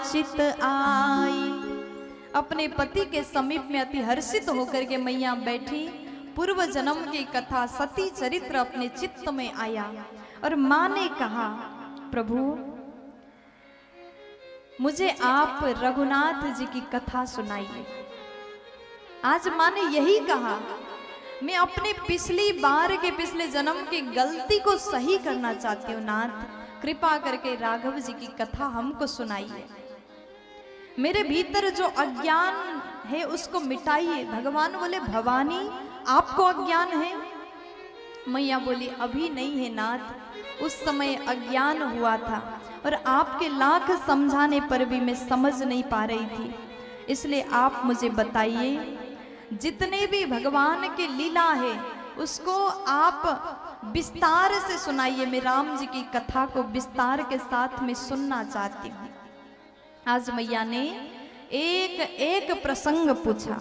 चित आई। अपने पति के समीप में अति हर्षित होकर के मैया बैठी, पूर्व जन्म की कथा सती चरित्र अपने चित्त में आया। और माँ ने कहा, प्रभु मुझे आप रघुनाथ जी की कथा सुनाइए। आज माँ ने यही कहा, मैं अपने पिछली बार के पिछले जन्म की गलती को सही करना चाहती हूँ नाथ, कृपा करके राघव जी की कथा हमको सुनाइए, मेरे भीतर जो अज्ञान है उसको मिटाइए। भगवान बोले भवानी आपको अज्ञान है? मैया बोली अभी नहीं है नाथ, उस समय अज्ञान हुआ था और आपके लाख समझाने पर भी मैं समझ नहीं पा रही थी, इसलिए आप मुझे बताइए जितने भी भगवान के लीला है उसको आप विस्तार से सुनाइए, मैं राम जी की कथा को विस्तार के साथ में सुनना चाहती हूँ। आज मैया ने एक एक प्रसंग पूछा।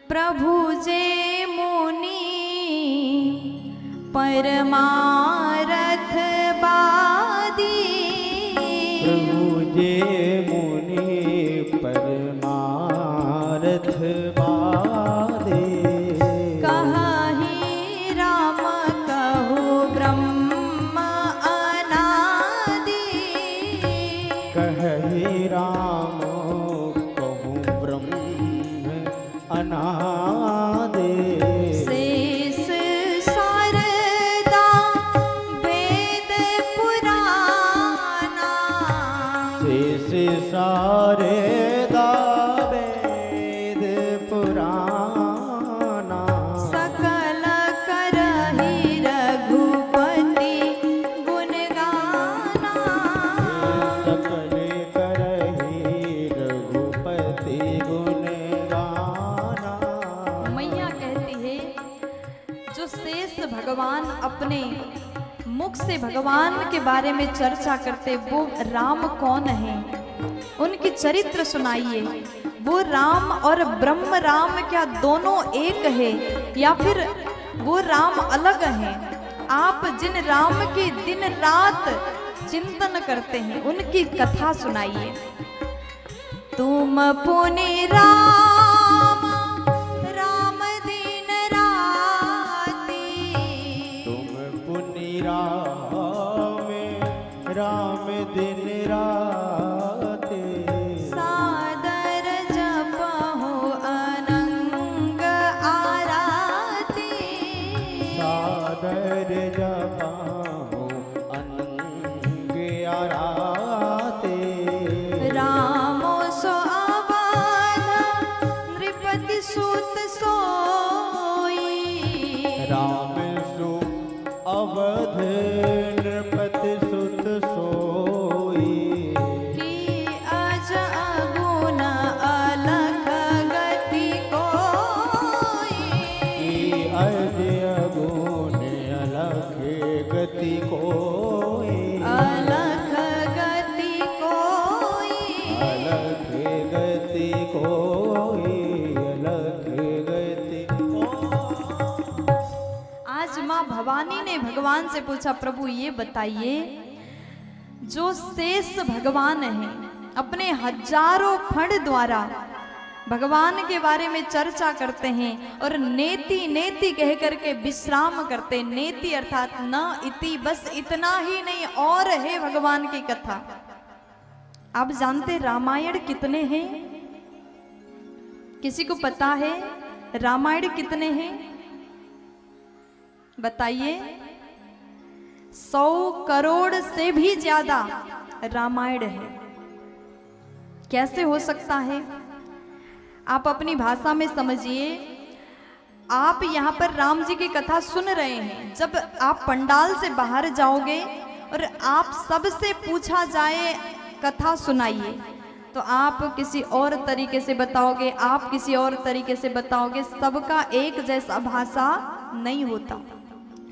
प्रभु जे मुनि परमारथ बादी, प्रभु जे मुनि परमारथ बादे, कहि राम कहु ब्रह्म अनादि, कहि राम कहु ब्रह्म अनादि, शेष शारदा वेद पुराना, शेष शारदा वेद पुराना, सकल करहि रघुपति गुण गाना, सकल करहि रघुपति गुण गाना। मैया कहती है जो शेष भगवान अपने मुख से भगवान के बारे में चर्चा करते वो राम कौन है, उनकी चरित्र सुनाइए। वो राम और ब्रह्म राम क्या दोनों एक है या फिर वो राम अलग है? आप जिन राम की दिन रात चिंतन करते हैं उनकी कथा सुनाइए। तुम पुनि राम राम दिन राती, तुम पुनि राम राम दिन राते, सादर जपहु अनंग आराती, सादर जपाओ अनंग आराते, रामो सो अवध नृपति सूत सोई, राम सु अवध नृपति सुत सोई, की अज अगुण अलख गति कोई, की अज अगुण अलख गति कोई, अलख गति कोई, अलख गति कोई, अलख गति कोई। आज माँ भवानी ने भगवान से पूछा प्रभु ये बताइए जो शेष भगवान हैं अपने हजारों फण द्वारा भगवान के बारे में चर्चा करते हैं और नेति नेति कह करके विश्राम करते, नेति अर्थात न इति, बस इतना ही नहीं और है भगवान की कथा। आप जानते रामायण कितने हैं? किसी को पता है रामायण कितने हैं? बताइए। 100 करोड़ से भी ज्यादा रामायण है। कैसे हो सकता है? आप अपनी भाषा में समझिए। आप यहाँ पर राम जी की कथा सुन रहे हैं, जब आप पंडाल से बाहर जाओगे और आप सबसे पूछा जाए कथा सुनाइए तो आप किसी और तरीके से बताओगे, आप किसी और तरीके से बताओगे। सबका एक जैसा भाषा नहीं होता,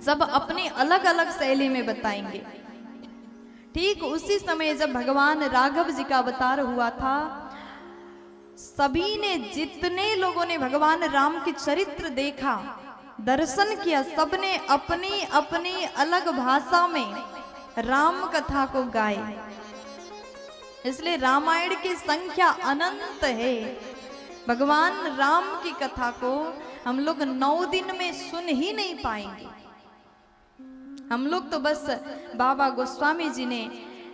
सब अपनी अलग अलग शैली में बताएंगे। ठीक उसी समय जब भगवान राघव जी का अवतार हुआ था, सभी ने, जितने लोगों ने भगवान राम की चरित्र देखा, दर्शन किया, सबने अपनी अपनी अलग भाषा में राम कथा को गाए। इसलिए रामायण की संख्या अनंत है। भगवान राम की कथा को हम लोग 9 दिन में सुन ही नहीं पाएंगे। हम लोग तो बस बाबा गोस्वामी जी ने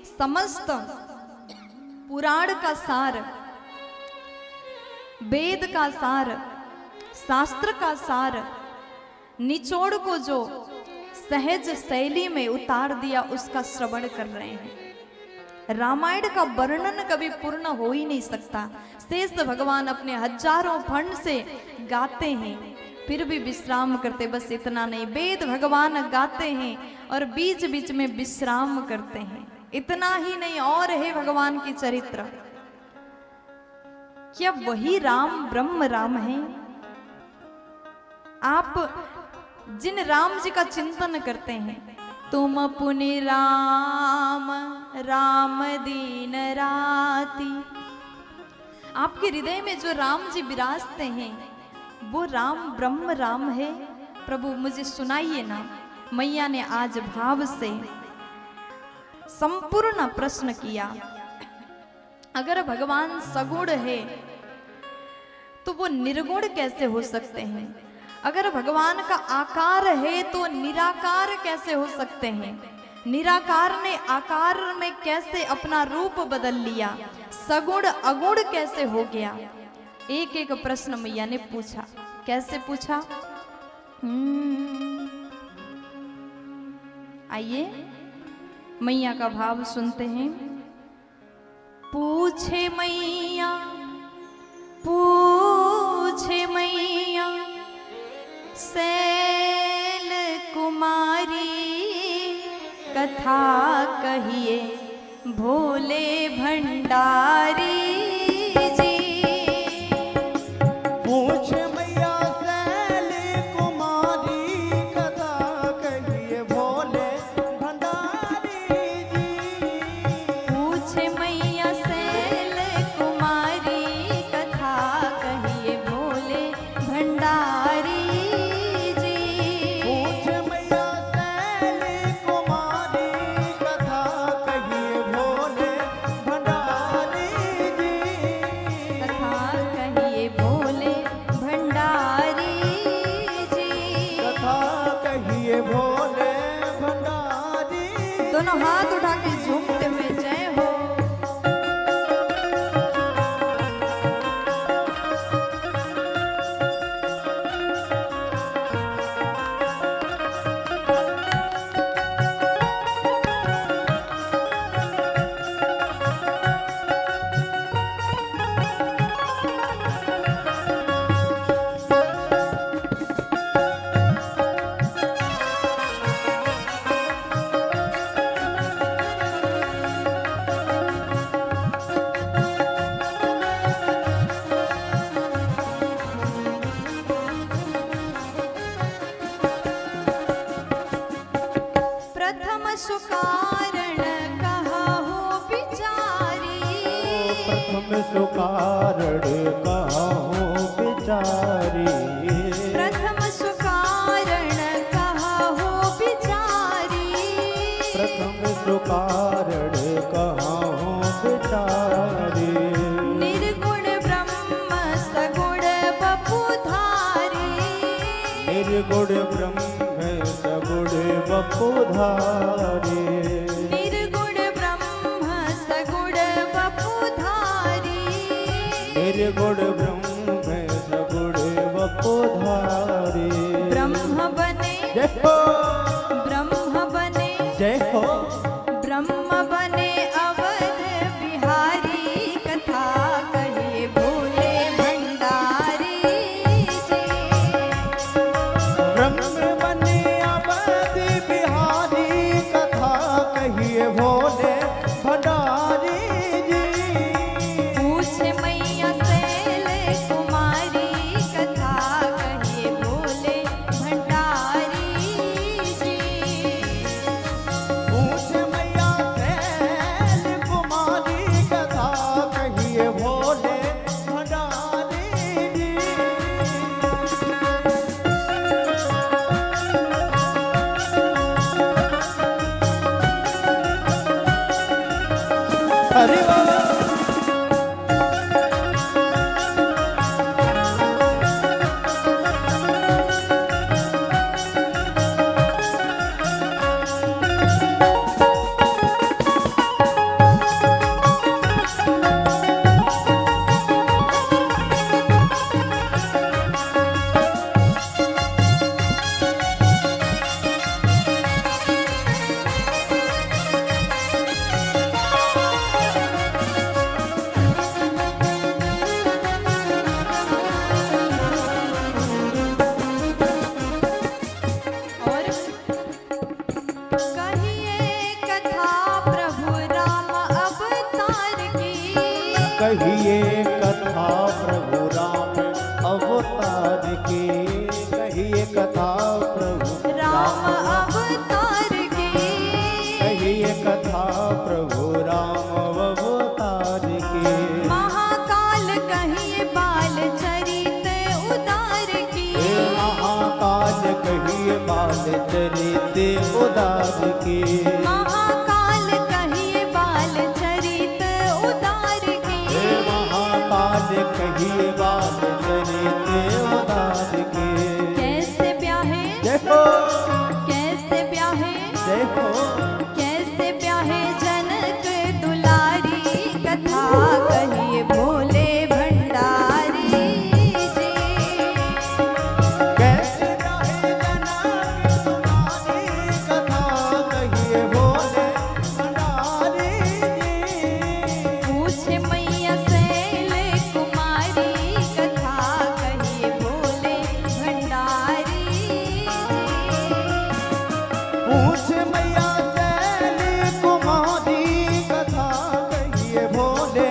समस्त पुराण का सार वेद का सार, शास्त्र का सार, निचोड़ को जो सहज शैली में उतार दिया उसका श्रवण कर रहे हैं। रामायण का वर्णन कभी पूर्ण हो ही नहीं सकता। शेष भगवान अपने हजारों फंड से गाते हैं, फिर भी विश्राम करते। बस इतना नहीं, वेद भगवान गाते हैं और बीच बीच में विश्राम करते हैं। इतना ही नहीं, और है भगवान की चरित्र। क्या वही राम ब्रह्म राम है? आप जिन राम जी का चिंतन करते हैं, तुम पुनि राम राम दीन राती, आपके हृदय में जो राम जी विराजते हैं वो राम ब्रह्म राम है। प्रभु मुझे सुनाइए ना। मैया ने आज भाव से संपूर्ण प्रश्न किया। अगर भगवान सगुण है तो वो निर्गुण कैसे हो सकते हैं? अगर भगवान का आकार है तो निराकार कैसे हो सकते हैं? निराकार ने आकार में कैसे अपना रूप बदल लिया? सगुण अगुण कैसे हो गया? एक एक प्रश्न मैया ने पूछा। कैसे पूछा? आइए मैया का भाव सुनते हैं। पूछे मैया, पूछे मैया शैल कुमारी, कथा कहिए भोले भंडारी जी। पूछ मैया शैल कुमारी, कथा कहिए भोले भंडारी जी। पूछ मैया शैल कुमारी, कथा कहिए भोले भंडारी जी। पूछ मैया शैल कुमारी, कथा कहिए भोले भंडारी जी। कथा कहिए भोले भंडारी जी। कथा कहिए भोले भंडारी। दोनों हाथ उठा के झूमते हुए जय हो। प्रथम सुकारण कहा हो बिचारी। प्रथम सुकारण कहो बिचारी। प्रथम सुकारण कहा हो बिचारी। प्रथम सुकारण कहो बिचारी। निर्गुण ब्रह्म सगुण बपुधारी। निर्गुण ब्रह्म सगुण बपुधारी। निर्गुण ब्रह्म सगुण बपुधारी। निर्गुण ब्रह्म सगुण बपुधारी। ब्रह्म बने, जय हो, ब्रह्म बने, जय हो। ब्रह्म बने अवध बिहारी। कथा कहिए भोले भंडारी जी। ब्रह्म बने अवध बिहारी। कथा कहिए भोले भंडारी जी। पूछ मैया शैल कुमारी, कथा कहिए भोले भंडारी कहिए कथा प्रभु राम अवतार की, कहिए कथा प्रभु राम अवतार की, कहिए कथा प्रभु राम अवतार की। महाकाल कहिए बाल चरित उदार की, महाकाल कहिए बाल चरित उदार की, महाकाल कहिए बाल चरित उदार की, महाकाल कहिए बाल चरित उदार की। कैसे ब्याहे देखो कैसे ब्याहे देखो कैसे ब्याहे जनक दुलारी, कथा कहिए भोले भंडारी जी। कैसे रहे जनक तुम्हारी कथा कहिए भोले भंडारी जी। पूछे मैया शैल कुमारी, कथा कहिए भोले भंडारी जी। पूछ मैया शैल कुमारी कथा कहिए भोले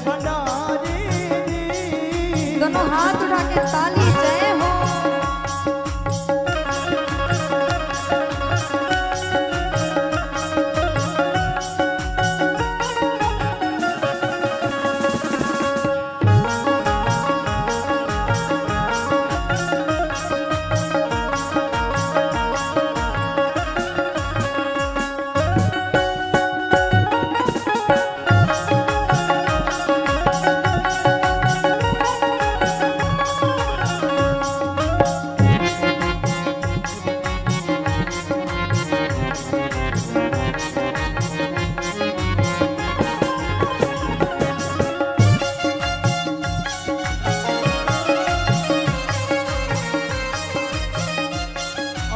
भंडारी जी। दोनों हाथ उठा के ताली जय हो।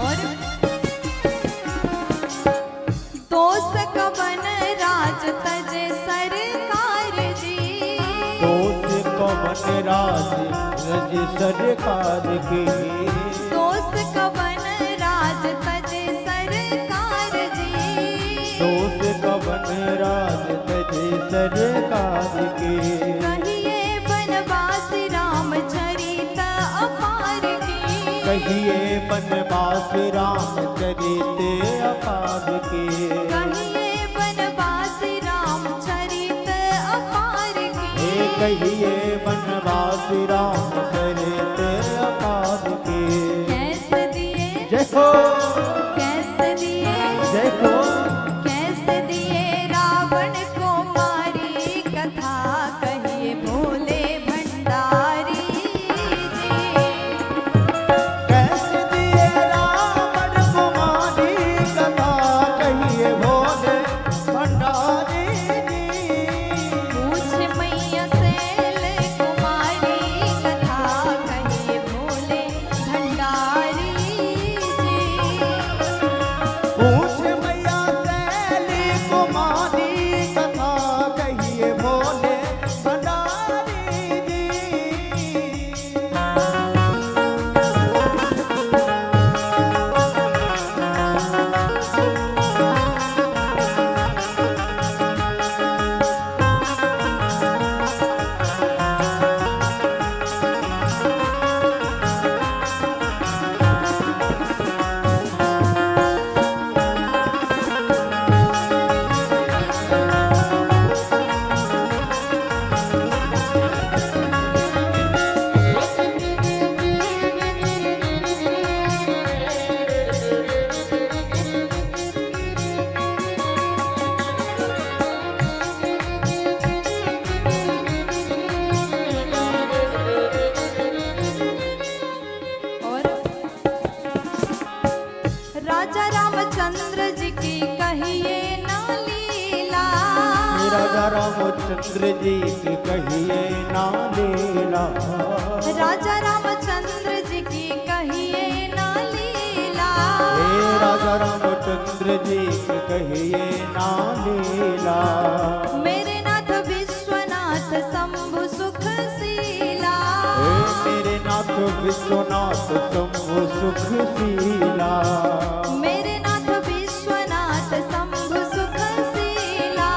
और दोस्त कवन राज तजे सरकार जी, दोस्त कवन राज रज सरकार की, दोस्त कवन राज तजे सरकार जी। दोस्त कवन राज तजे सरकार की। कहिए बनवास रामचरित अपार की, कहिए बनवास रामचरित अपार की। कहिए बनवास रामचरित अपार की। कहिए बनवास रामचरित अपार की। कैसे दिए देखो कैसे दिए देखो कैसे दिए रावण को मारी, कथा कहिए भोले भंडारी जी। कैसे दिए रावण कुमारी कथा कहिए भोले भंडारी जी। पूछ मैया शैल कुमारी, कथा कहिए भोले भंडारी जी। पूछ मैया शैली कुमारी कथा कहिए भोले भंडारी जी। और राजा रामचंद्र जी की कहिए ना लीला, राजा रामचंद्र जी की कहिए ना लीला। राजा रामचंद्र जी की कहिए ना लीला। राजा रामचंद्र जी की कहिए ना लीला। मेरे नाथ विश्वनाथ शंभु सुख शीला, मेरे नाथ विश्वनाथ शंभु सुख शीला। मेरे नाथ विश्वनाथ शंभु सुख शीला।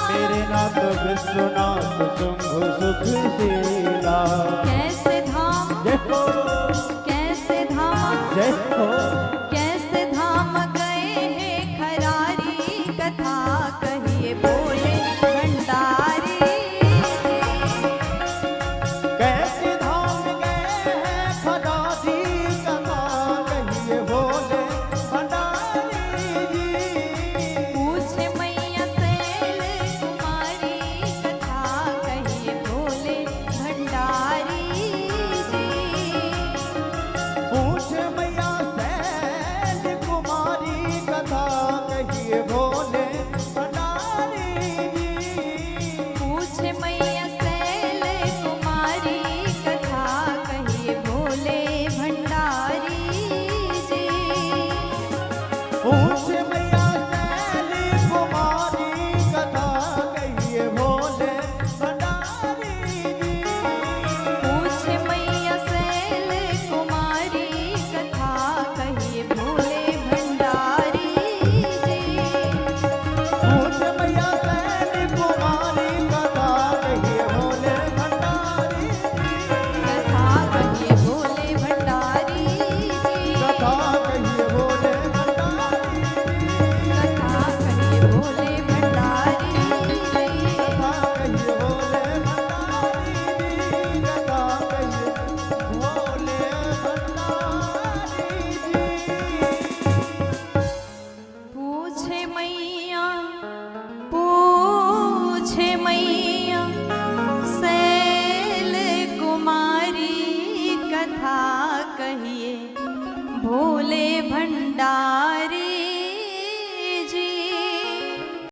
मेरे नाथ विश्वनाथ शंभु सुखशीला। कैसे धाम जय हो कैसे धाम जय हो कैसे धाम गए हैं खरारी कथा कहिए बोले भंडारी। कैसे धाम गए हैं खदारी कथा कहिए बोले भंडारी जी। पूछे मैया सैल कुमारी कथा कहिए बोले भंडारी जी। पूछ मैया सैल कुमारी कथा कहिए बोले भंडारी जी। पूछे मैया सैल कुमारी कथा कहिए बोले भंडारी जी। पूछ मैया सैल कुमारी कथा कहिए बोले भंडारी जी। पूछे मैया सैल कुमारी कथा कहिए बोले भंडारी जी। पूछ मैया सैल कुमारी कथा कहिए बोले भंडारी जी। कथा कहिए बोले भंडारी जी। कथा कहिए बोले भंडारी जी। कथा कहिए बोले भंडारी जी। कथा कहिए बोले भंडारी जी। कथा कहिए बोले भंडारी जी। पूछे मैया सैल कुमारी कथा कहिए भोले भंडारी